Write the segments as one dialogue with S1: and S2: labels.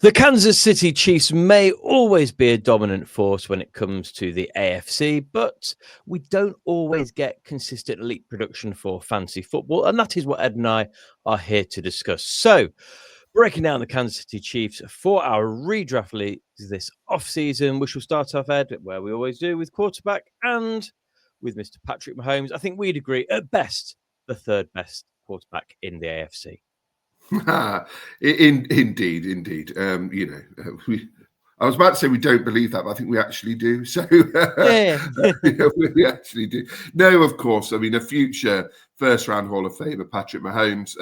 S1: The Kansas City Chiefs may always be a dominant force when it comes to the AFC, but we don't always get consistent elite production for fantasy football, and that is what Ed and I are here to discuss. So, breaking down the Kansas City Chiefs for our redraft leagues this offseason, we shall start off, Ed, where we always do, with quarterback and with Mr. Patrick Mahomes. I think we'd agree, at best, the third best quarterback in the AFC.
S2: Indeed. I was about to say we don't believe that, but I think we actually do. So
S1: Yeah.
S2: we actually do. No, of course. I mean, a future first-round Hall of Famer, Patrick Mahomes,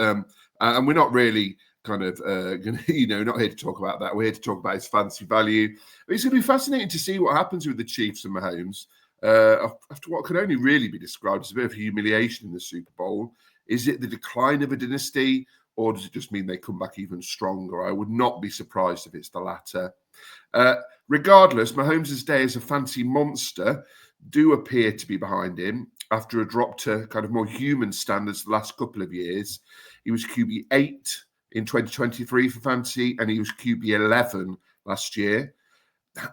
S2: and we're not really kind of, not here to talk about that. We're here to talk about his fantasy value. But it's going to be fascinating to see what happens with the Chiefs and Mahomes after what could only really be described as a bit of humiliation in the Super Bowl. Is it the decline of a dynasty? Or does it just mean they come back even stronger? I would not be surprised if it's the latter. Regardless, Mahomes' day as a fantasy monster do appear to be behind him after a drop to kind of more human standards the last couple of years. He was QB 8 in 2023 for fantasy, and he was QB 11 last year.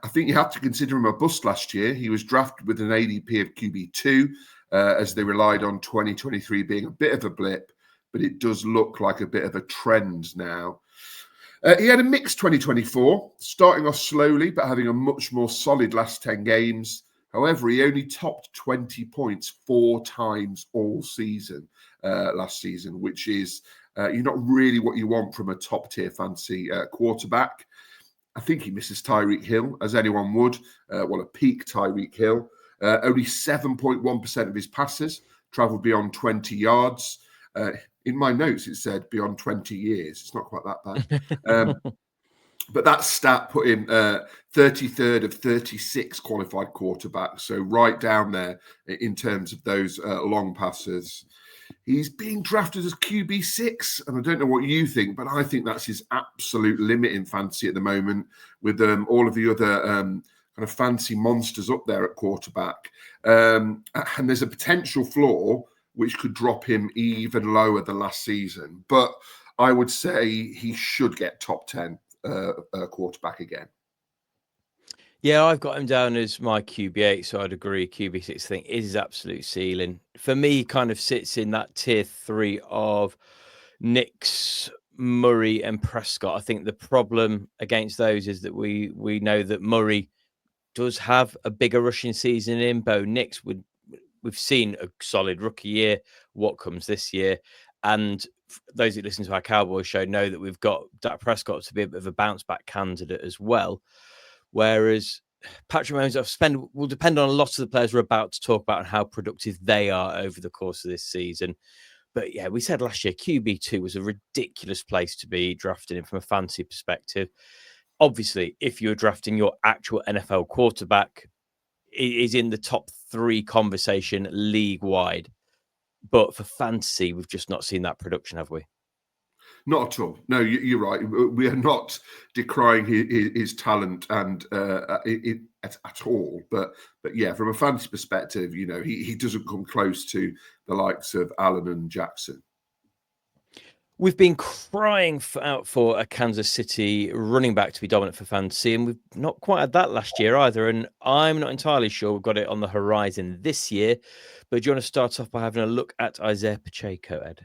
S2: I think you have to consider him a bust last year. He was drafted with an ADP of QB 2 as they relied on 2023 being a bit of a blip. But it does look like a bit of a trend now. He had a mixed 2024, starting off slowly, but having a much more solid last 10 games. However, he only topped 20 points 4 times all season last season, which is not really what you want from a top-tier fantasy quarterback. I think he misses Tyreek Hill, as anyone would. A peak Tyreek Hill. Only 7.1% of his passes traveled beyond 20 yards. In my notes, it said beyond 20 years. It's not quite that bad. But that stat put him 33rd of 36 qualified quarterbacks. So right down there in terms of those long passes. He's being drafted as QB 6. And I don't know what you think, but I think that's his absolute limit in fantasy at the moment with all of the other kind of fancy monsters up there at quarterback. And there's a potential flaw which could drop him even lower than last season. But I would say he should get top 10 quarterback again.
S1: Yeah, I've got him down as my QB8, so I'd agree. QB6 I think is his absolute ceiling. For me, he kind of sits in that tier 3 of Knicks, Murray and Prescott. I think the problem against those is that we know that Murray does have a bigger rushing season in. Bo Nix we've seen a solid rookie year. What comes this year? And those who listen to our Cowboys show know that we've got Dak Prescott to be a bit of a bounce back candidate as well. Whereas Patrick Mahomes will depend on a lot of the players we're about to talk about and how productive they are over the course of this season. But yeah, we said last year QB2 was a ridiculous place to be drafted in from a fantasy perspective. Obviously, if you're drafting your actual NFL quarterback, is in the top 3 conversation league-wide. But for fantasy, we've just not seen that production, have we?
S2: Not at all. No, you're right. We are not decrying his talent and at all. But yeah, from a fantasy perspective, he doesn't come close to the likes of Allen and Jackson.
S1: We've been crying out for a Kansas City running back to be dominant for fantasy, and we've not quite had that last year either. And I'm not entirely sure we've got it on the horizon this year. But do you want to start off by having a look at Isiah Pacheco, Ed?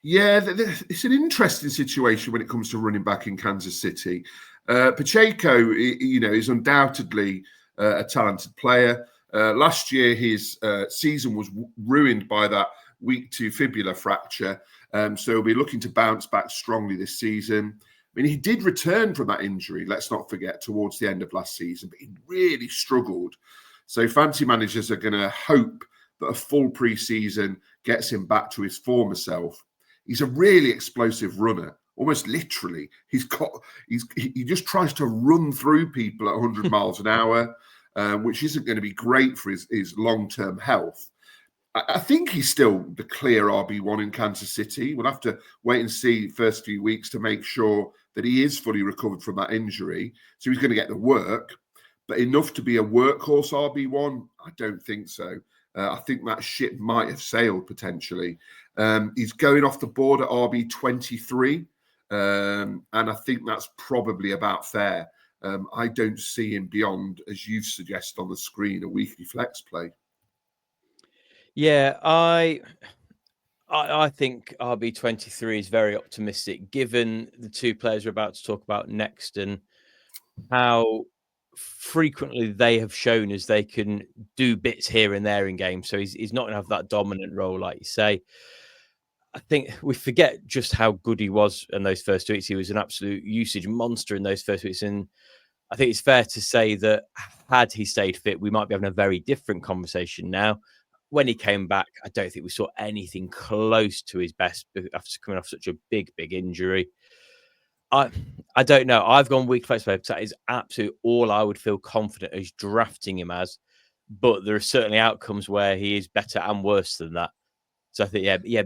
S2: Yeah, it's an interesting situation when it comes to running back in Kansas City. Pacheco, is undoubtedly a talented player. Last year, his season was ruined by that week 2 fibula fracture. So he'll be looking to bounce back strongly this season. I mean, he did return from that injury, let's not forget, towards the end of last season, but he really struggled. So fantasy managers are going to hope that a full preseason gets him back to his former self. He's a really explosive runner, almost literally. He just tries to run through people at 100 miles an hour, which isn't going to be great for his long-term health. I think he's still the clear RB1 in Kansas City. We'll have to wait and see the first few weeks to make sure that he is fully recovered from that injury. So he's going to get the work, but enough to be a workhorse RB1? I don't think so. I think that ship might have sailed potentially. He's going off the board at RB23. And I think that's probably about fair. I don't see him beyond, as you've suggested on the screen, a weekly flex play.
S1: Yeah, I think RB23 is very optimistic, given the two players we're about to talk about next and how frequently they have shown as they can do bits here and there in games. So he's not going to have that dominant role, like you say. I think we forget just how good he was in those first 2 weeks. He was an absolute usage monster in those first weeks. And I think it's fair to say that had he stayed fit, we might be having a very different conversation now. When he came back, I don't think we saw anything close to his best after coming off such a big injury. I don't know. I've gone weak flex player because that is absolutely all I would feel confident as drafting him as. But there are certainly outcomes where he is better and worse than that. So I think, yeah,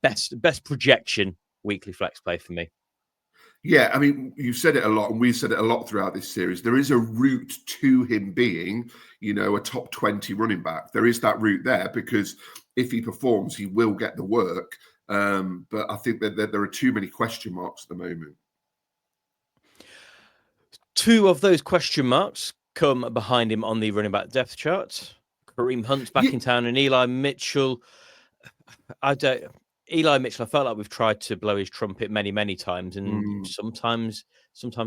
S1: best projection weekly flex play for me.
S2: Yeah, I mean, you've said it a lot, and we've said it a lot throughout this series. There is a route to him being, a top 20 running back. There is that route there because if he performs, he will get the work. But I think that there are too many question marks at the moment.
S1: Two of those question marks come behind him on the running back depth chart. Kareem Hunt's back in town, and Eli Mitchell. Eli Mitchell, I felt like we've tried to blow his trumpet many times, and sometimes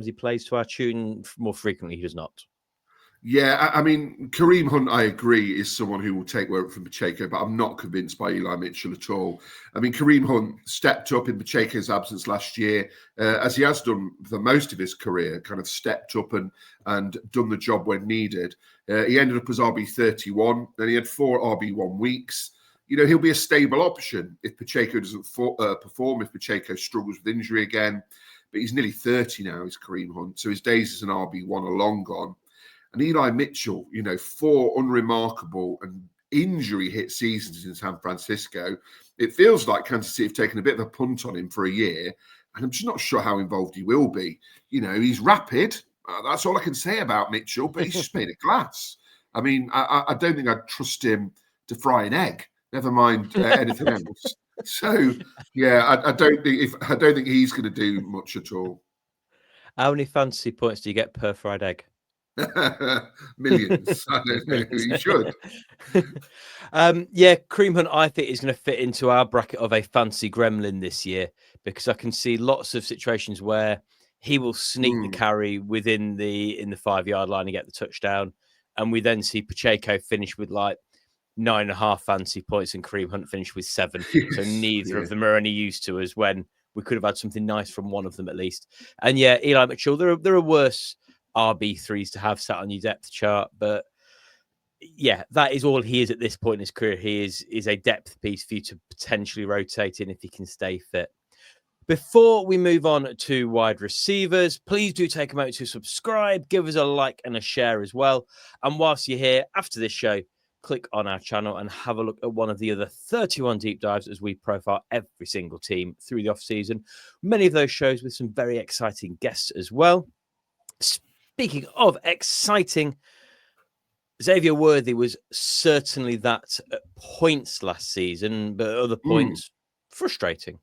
S1: he plays to our tune. More frequently, he does not.
S2: Yeah, I mean, Kareem Hunt, I agree, is someone who will take work from Pacheco, but I'm not convinced by Eli Mitchell at all. I mean, Kareem Hunt stepped up in Pacheco's absence last year, as he has done for most of his career, kind of stepped up and done the job when needed. He ended up as RB31, then he had 4 RB1 weeks. He'll be a stable option if Pacheco doesn't perform, if Pacheco struggles with injury again. But he's nearly 30 now, is Kareem Hunt, so his days as an RB1 are long gone. And Eli Mitchell, 4 unremarkable and injury-hit seasons in San Francisco. It feels like Kansas City have taken a bit of a punt on him for a year, and I'm just not sure how involved he will be. He's rapid. That's all I can say about Mitchell, but he's just made of glass. I mean, I don't think I'd trust him to fry an egg, never mind anything else. So, yeah, I don't think he's going to do much at all.
S1: How many fantasy points do you get per fried egg?
S2: Millions. I don't know. You should.
S1: Kareem Hunt, I think, is going to fit into our bracket of a fancy gremlin this year because I can see lots of situations where he will sneak the carry within the 5-yard line and get the touchdown. And we then see Pacheco finish with like 9.5 fancy points and Kareem Hunt finish with 7.
S2: Yes,
S1: so neither of them are any use to us when we could have had something nice from one of them at least. And yeah, Eli Mitchell, there are worse RB3s to have sat on your depth chart, but yeah, that is all he is at this point in his career. He is a depth piece for you to potentially rotate in if he can stay fit. Before we move on to wide receivers, please do take a moment to subscribe, give us a like and a share as well. And whilst you're here after this show, click on our channel and have a look at one of the other 31 deep dives as we profile every single team through the off-season. Many of those shows with some very exciting guests as well. Speaking of exciting, Xavier Worthy was certainly that at points last season, but at other points, frustrating.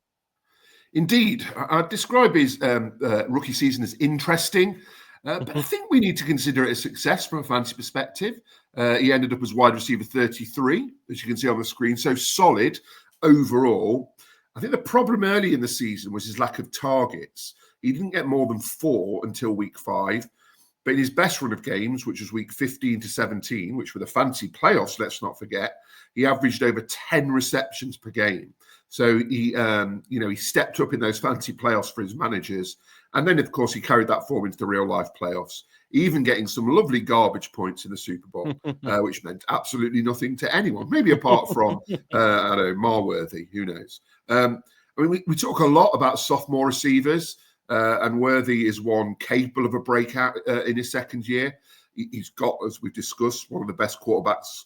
S2: Indeed. I'd describe his rookie season as interesting, but I think we need to consider it a success from a fantasy perspective. He ended up as wide receiver 33, as you can see on the screen, so solid overall. I think the problem early in the season was his lack of targets. He didn't get more than 4 until week 5. But in his best run of games, which was week 15 to 17, which were the fantasy playoffs, let's not forget, he averaged over 10 receptions per game. So he stepped up in those fantasy playoffs for his managers. And then, of course, he carried that forward into the real life playoffs, even getting some lovely garbage points in the Super Bowl, which meant absolutely nothing to anyone, maybe apart from, Worthy, who knows. We talk a lot about sophomore receivers. And Worthy is one capable of a breakout in his second year. He's got, as we've discussed, one of the best quarterbacks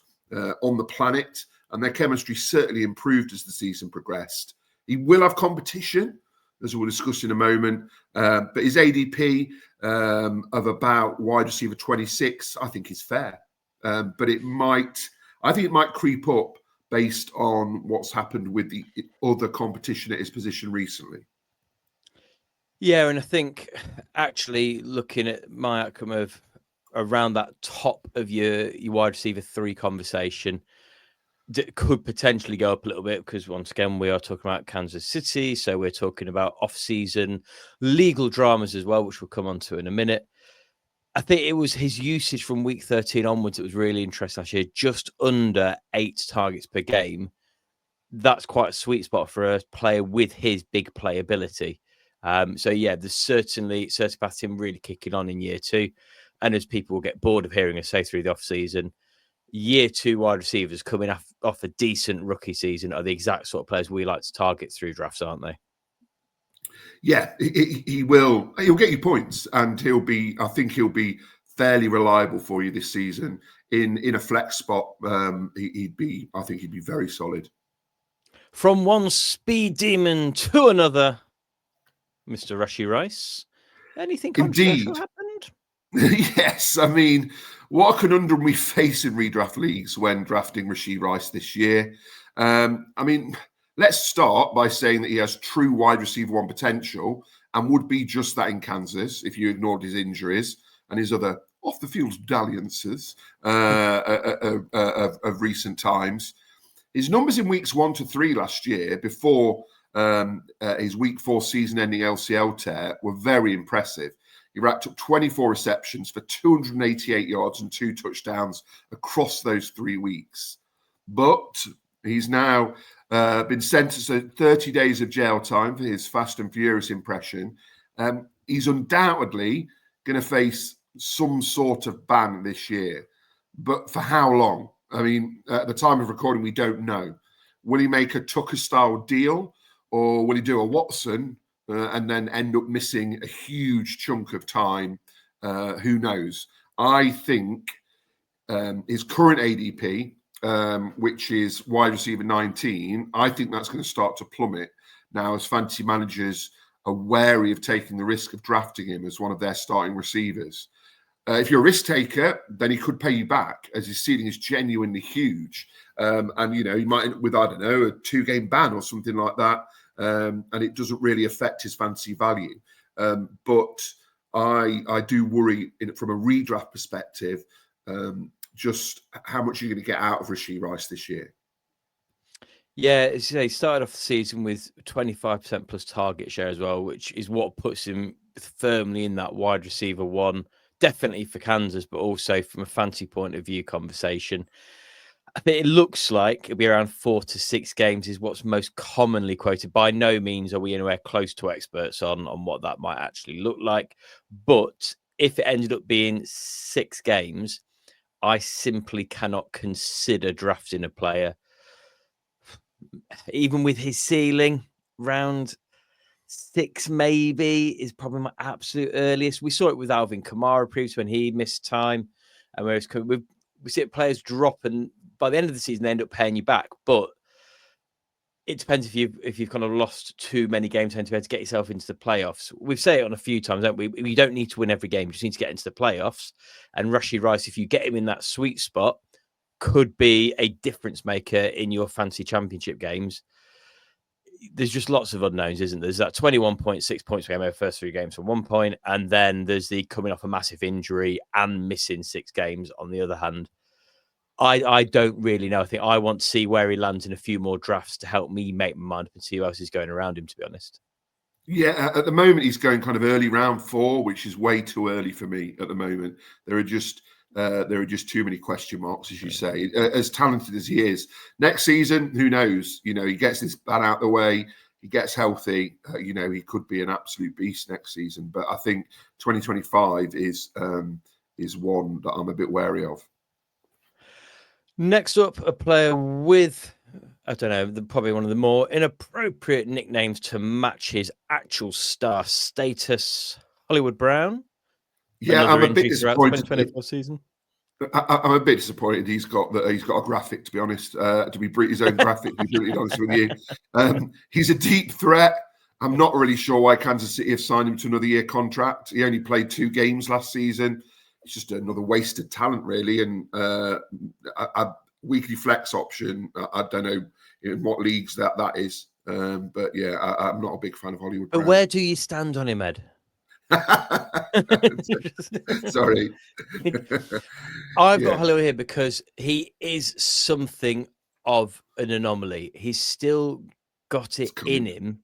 S2: on the planet, and their chemistry certainly improved as the season progressed. He will have competition, as we'll discuss in a moment, but his ADP of about wide receiver 26, I think is fair. But I think it might creep up based on what's happened with the other competition at his position recently.
S1: Yeah, and I think actually looking at my outcome of around that top of your wide receiver 3 conversation could potentially go up a little bit because once again we are talking about Kansas City, so we're talking about off-season legal dramas as well, which we'll come on to in a minute. I think it was his usage from week 13 onwards that was really interesting last year, just under 8 targets per game. That's quite a sweet spot for a player with his big playability. So yeah, there's certainly path to him really kicking on in year 2. And as people will get bored of hearing us say through the off-season, year 2 wide receivers coming off a decent rookie season are the exact sort of players we like to target through drafts, aren't they?
S2: Yeah, he will. He'll get you points, and I think he'll be fairly reliable for you this season in a flex spot. I think he'd be very solid.
S1: From one speed demon to another, Mr. Rashee Rice. Anything controversial
S2: Indeed.
S1: happened?
S2: Yes, I mean, what a conundrum we face in redraft leagues when drafting Rashee Rice this year. I mean, let's start by saying that he has true wide receiver 1 potential and would be just that in Kansas if you ignored his injuries and his other off-the-field dalliances of recent times. His numbers in weeks 1 to 3 last year, before his week 4 season-ending LCL tear, were very impressive. He racked up 24 receptions for 288 yards and 2 touchdowns across those 3 weeks. But he's now been sentenced to 30 days of jail time for his Fast and Furious impression. He's undoubtedly going to face some sort of ban this year. But for how long? I mean, at the time of recording, we don't know. Will he make a Tucker-style deal, or will he do a Watson and then end up missing a huge chunk of time? Who knows? I think his current ADP, which is wide receiver 19, I think that's going to start to plummet now as fantasy managers are wary of taking the risk of drafting him as one of their starting receivers. If you're a risk taker, then he could pay you back, as his ceiling is genuinely huge. And, you know, he might end up with, I don't know, a 2-game ban or something like that. And it doesn't really affect his fantasy value. But I do worry from a redraft perspective, just how much you're going to get out of Rashee Rice this year.
S1: Yeah, as you say, he started off the season with 25% plus target share as well, which is what puts him firmly in that wide receiver 1, definitely for Kansas, but also from a fantasy point of view conversation. I think it looks like it'll be around 4 to 6 games is what's most commonly quoted. By no means are we anywhere close to experts on what that might actually look like. But if it ended up being 6 games, I simply cannot consider drafting a player, even with his ceiling, round 6 maybe is probably my absolute earliest. We saw it with Alvin Kamara previously when he missed time. And we see players drop, and by the end of the season, they end up paying you back. But it depends if you've kind of lost too many games to be able to get yourself into the playoffs. We've said it on a few times, don't we? You don't need to win every game; you just need to get into the playoffs. And Rashee Rice, if you get him in that sweet spot, could be a difference maker in your fantasy championship games. There's just lots of unknowns, isn't there? There's that 21.6 points per game over the first 3 games from one point, and then there's the coming off a massive injury and missing 6 games on the other hand. I don't really know. I think I want to see where he lands in a few more drafts to help me make my mind up and see who else is going around him, to be honest.
S2: Yeah, at the moment, he's going kind of early round 4, which is way too early for me at the moment. There are just too many question marks, as you say. As talented as he is, next season, who knows? You know, he gets this ban out of the way, he gets healthy. You know, he could be an absolute beast next season. But I think 2025 is one that I'm a bit wary of.
S1: Next up, a player with, I don't know, probably one of the more inappropriate nicknames to match his actual star status, Hollywood Brown.
S2: Yeah, I'm a bit disappointed.
S1: 2024 season.
S2: I'm a bit disappointed he's got a graphic, to be honest, to be his own graphic, to be brutally honest with you. He's a deep threat. I'm not really sure why Kansas City have signed him to another year contract. He only played 2 games last season. It's just another wasted talent, really. And a weekly flex option, I don't know in what leagues that is. But yeah, I'm not a big fan of Hollywood
S1: But
S2: Brown.
S1: where do you stand on him, Ed?
S2: Sorry.
S1: I've
S2: Yeah.
S1: got Hollywood here because he is something of an anomaly. He's still got it in him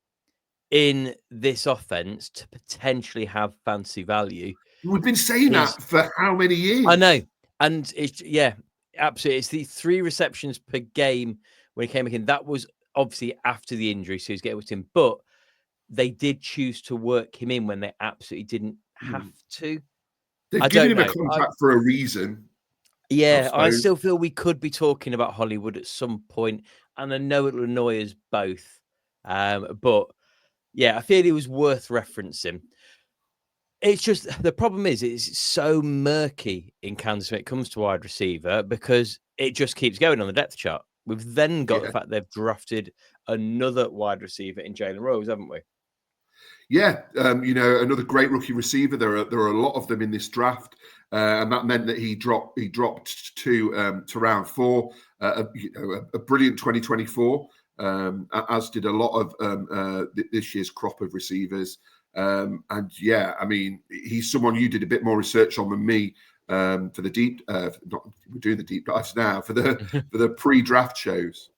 S1: in this offense to potentially have fancy value.
S2: We've been saying that for how many years?
S1: I know. And it's, yeah, absolutely. It's the 3 receptions per game when he came back in. That was obviously after the injury, so he's getting with him. But they did choose to work him in when they absolutely didn't have to.
S2: They've
S1: I
S2: given
S1: don't
S2: him
S1: know.
S2: a contract for a reason.
S1: Yeah, I still feel we could be talking about Hollywood at some point, and I know it'll annoy us both. But yeah, I feel it was worth referencing. It's just the problem is it's so murky in Kansas when it comes to wide receiver because it just keeps going on the depth chart. We've then got the fact they've drafted another wide receiver in Jalen Royals, haven't we?
S2: Yeah, another great rookie receiver. There are a lot of them in this draft, and that meant that he dropped to round 4. A brilliant 2024, as did a lot of this year's crop of receivers. And yeah, I mean, he's someone you did a bit more research on than me for the deep. We're doing the deep dives now for the pre-draft shows.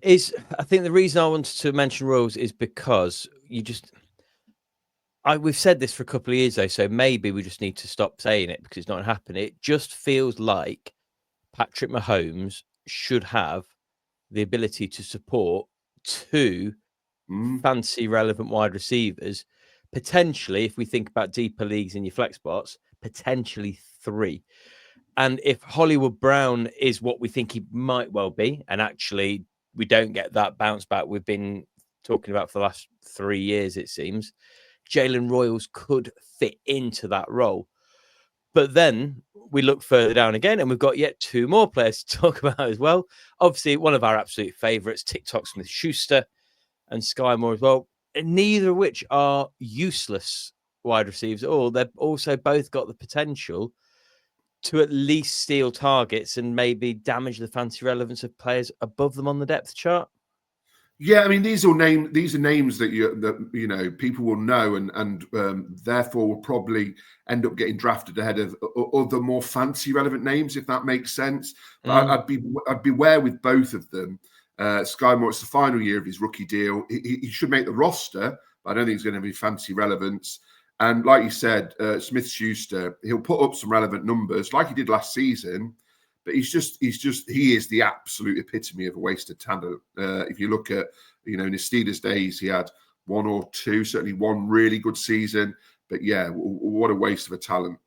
S1: I think the reason I wanted to mention Royals is because we've said this for a couple of years though, so maybe we just need to stop saying it because it's not happening. It just feels like Patrick Mahomes should have the ability to support 2 fancy relevant wide receivers, potentially, if we think about deeper leagues in your flex spots, potentially 3. And if Hollywood Brown is what we think he might well be, and actually we don't get that bounce back we've been talking about for the last 3 years, it seems, Jalen Royals could fit into that role. But then we look further down again, and we've got yet 2 more players to talk about as well. Obviously, one of our absolute favourites, TikTok Smith-Schuster and Skyy Moore as well, and neither of which are useless wide receivers at all. They've also both got the potential to at least steal targets and maybe damage the fancy relevance of players above them on the depth chart.
S2: Yeah, I mean these are names that people will know and therefore will probably end up getting drafted ahead of other more fancy relevant names, if that makes sense. But I'd beware with both of them. Skyy Moore, it's the final year of his rookie deal. He should make the roster, but I don't think he's going to be fancy relevance. And like you said, Smith-Schuster, he'll put up some relevant numbers like he did last season. But he is the absolute epitome of a wasted talent. If you look at, in his Steelers days, he had 1 or 2, certainly 1 really good season. But yeah, what a waste of a talent.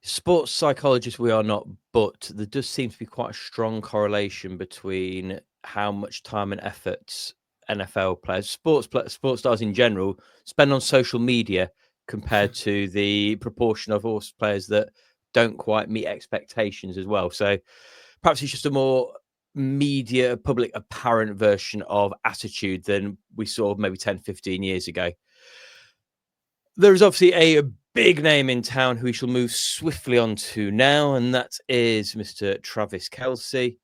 S1: Sports psychologists we are not, but there does seem to be quite a strong correlation between how much time and effort NFL players, sports stars in general, spend on social media compared to the proportion of horse players that don't quite meet expectations as well. So perhaps it's just a more media, public, apparent version of attitude than we saw maybe 10, 15 years ago. There is obviously a big name in town who we shall move swiftly on to now, and that is Mr. Travis Kelce.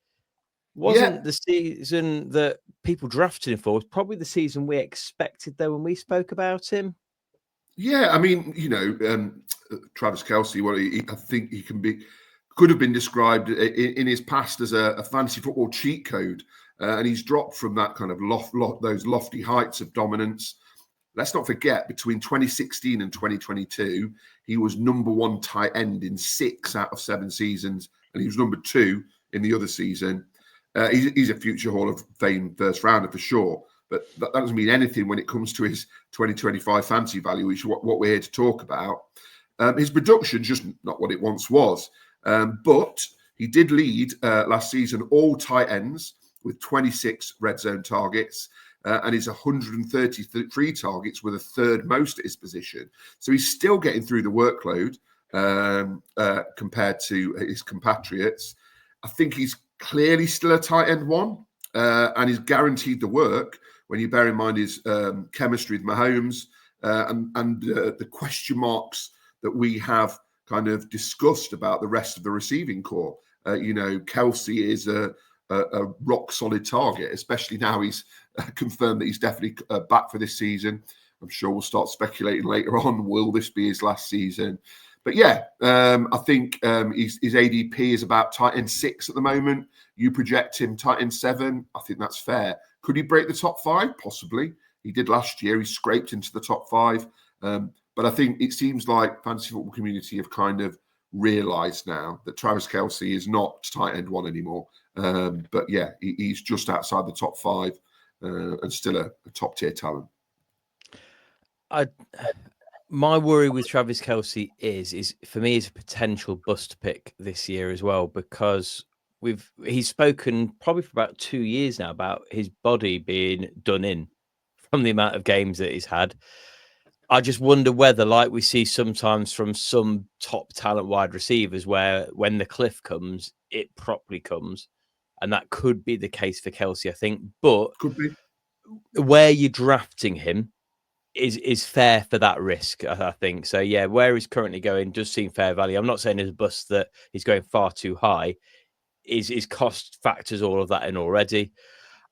S1: Wasn't the season that people drafted him for, was probably the season we expected, though, when we spoke about him.
S2: Yeah, I mean, Travis Kelce, I think he could have been described in his past as a fantasy football cheat code, and he's dropped from that kind of those lofty heights of dominance. Let's not forget, between 2016 and 2022, he was number 1 tight end in 6 out of 7 seasons, and he was number 2 in the other season. He's a future Hall of Fame first rounder for sure, but that doesn't mean anything when it comes to his 2025 fantasy value, which is what we're here to talk about. His production's just not what it once was, but he did lead last season all tight ends with 26 red zone targets. And his 133 targets were the 3rd most at his position. So he's still getting through the workload compared to his compatriots. I think he's clearly still a tight end 1 and he's guaranteed the work when you bear in mind his chemistry with Mahomes and the question marks that we have kind of discussed about the rest of the receiving core. Kelce is a rock solid target, especially now he's confirmed that he's definitely back for this season. I'm sure we'll start speculating later on, will this be his last season? But yeah, I think his ADP is about tight end 6 at the moment. You project him tight end 7. I think that's fair. Could he break the top 5? Possibly. He did last year. He scraped into the top 5. But I think it seems like fantasy football community have kind of realised now that Travis Kelce is not tight end 1 anymore. But yeah, he's just outside the top 5 and still a top tier talent.
S1: My worry with Travis Kelce is for me is a potential bust pick this year as well, because he's spoken probably for about 2 years now about his body being done in from the amount of games that he's had. I just wonder whether, like we see sometimes from some top talent wide receivers, where when the cliff comes, it properly comes. And that could be the case for Kelce, I think. But
S2: could be.
S1: Where you're drafting him is fair for that risk, I think. So, yeah, where he's currently going does seem fair value. I'm not saying it's a bust that he's going far too high. His cost factors all of that in already.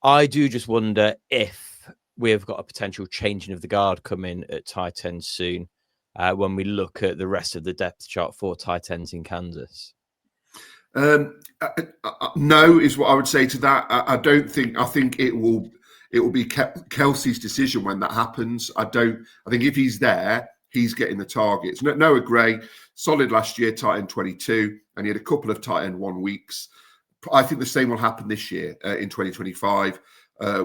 S1: I do just wonder if we've got a potential changing of the guard coming at tight end soon when we look at the rest of the depth chart for tight ends in Kansas.
S2: No, is what I would say to that. I think it will be Kelce's decision when that happens. I think if he's there, he's getting the targets. Noah Gray, solid last year, tight end 22, and he had a couple of tight end 1 weeks. I think the same will happen this year in 2025.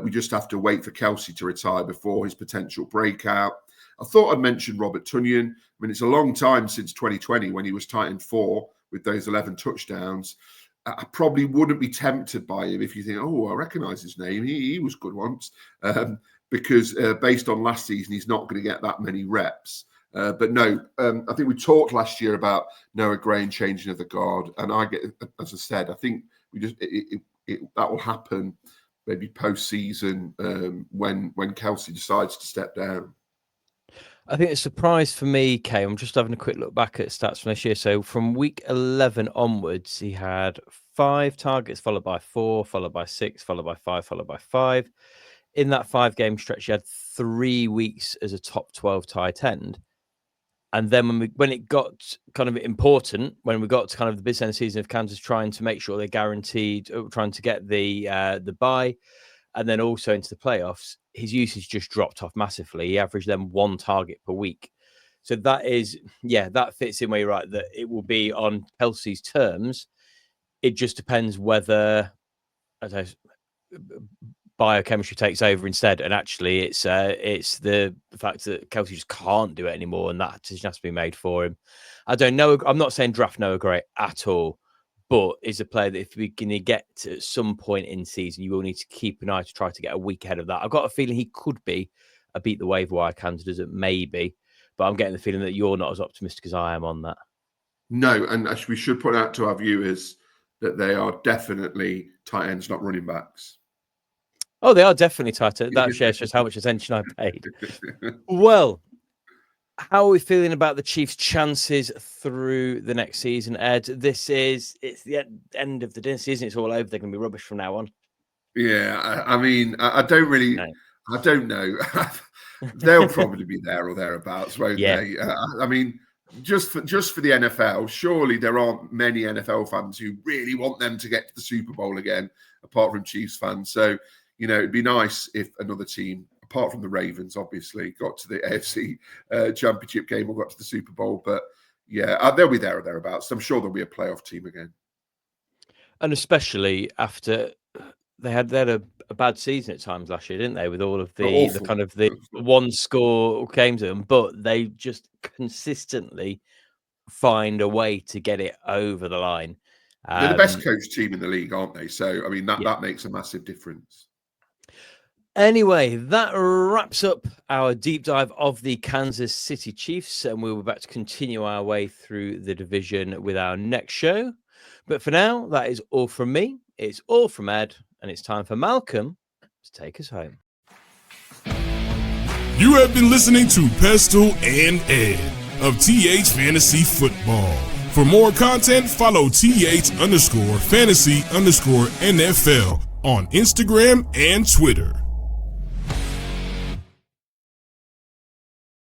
S2: We just have to wait for Kelce to retire before his potential breakout. I thought I'd mention Robert Tonyan. I mean, it's a long time since 2020 when he was tight end 4 with those 11 touchdowns. I probably wouldn't be tempted by him if you think, oh, I recognise his name. He was good once. Because based on last season, he's not going to get that many reps. But no, I think we talked last year about Noah Gray and changing of the guard. And as I said, I think that will happen maybe post-season when Kelce decides to step down.
S1: I think a surprise for me, Kay, I'm just having a quick look back at stats from this year. So from week 11 onwards, he had 5 targets, followed by 4, followed by 6, followed by 5, followed by 5. In that 5-game stretch, he had 3 weeks as a top 12 tight end. And then when it got kind of important, when we got to kind of the business end season of Kansas trying to make sure they're guaranteed, trying to get the bye, and then also into the playoffs, his usage just dropped off massively. He averaged them 1 target per week. So that fits in where you're right, that it will be on Kelce's terms. It just depends whether biochemistry takes over instead. And actually it's the fact that Kelce just can't do it anymore, and that decision has to be made for him. I don't know. I'm not saying draft Noah Gray at all, but is a player that if we're going to get to some point in season, you will need to keep an eye to try to get a week ahead of that. I've got a feeling he could be a beat the waiver wire candidate, maybe, but I'm getting the feeling that you're not as optimistic as I am on that.
S2: No, and actually we should point out to our viewers that they are definitely tight ends, not running backs.
S1: Oh, they are definitely tight ends. That shares just how much attention I paid. Well, how are we feeling about the Chiefs' chances through the next season, Ed? It's the end of the dynasty, isn't it? It's all over. They're going to be rubbish from now on.
S2: Yeah, I mean, I don't really, no. I don't know. They'll probably be there or thereabouts, won't they? I mean, just for the NFL, surely there aren't many NFL fans who really want them to get to the Super Bowl again, apart from Chiefs fans. So, it'd be nice if another team, apart from the Ravens, obviously, got to the AFC Championship game or got to the Super Bowl. But yeah, they'll be there or thereabouts. I'm sure there'll be a playoff team again.
S1: And especially after they had a bad season at times last year, didn't they? With all of the kind of the one score came to them, but they just consistently find a way to get it over the line.
S2: They're the best coached team in the league, aren't they? So, I mean, that makes a massive difference.
S1: Anyway, that wraps up our deep dive of the Kansas City Chiefs, and we'll be back to continue our way through the division with our next show. But for now, that is all from me. It's all from Ed, and it's time for Malcolm to take us home.
S3: You have been listening to Pestle and Ed of TH Fantasy Football. For more content, follow TH_fantasy_NFL on Instagram and Twitter.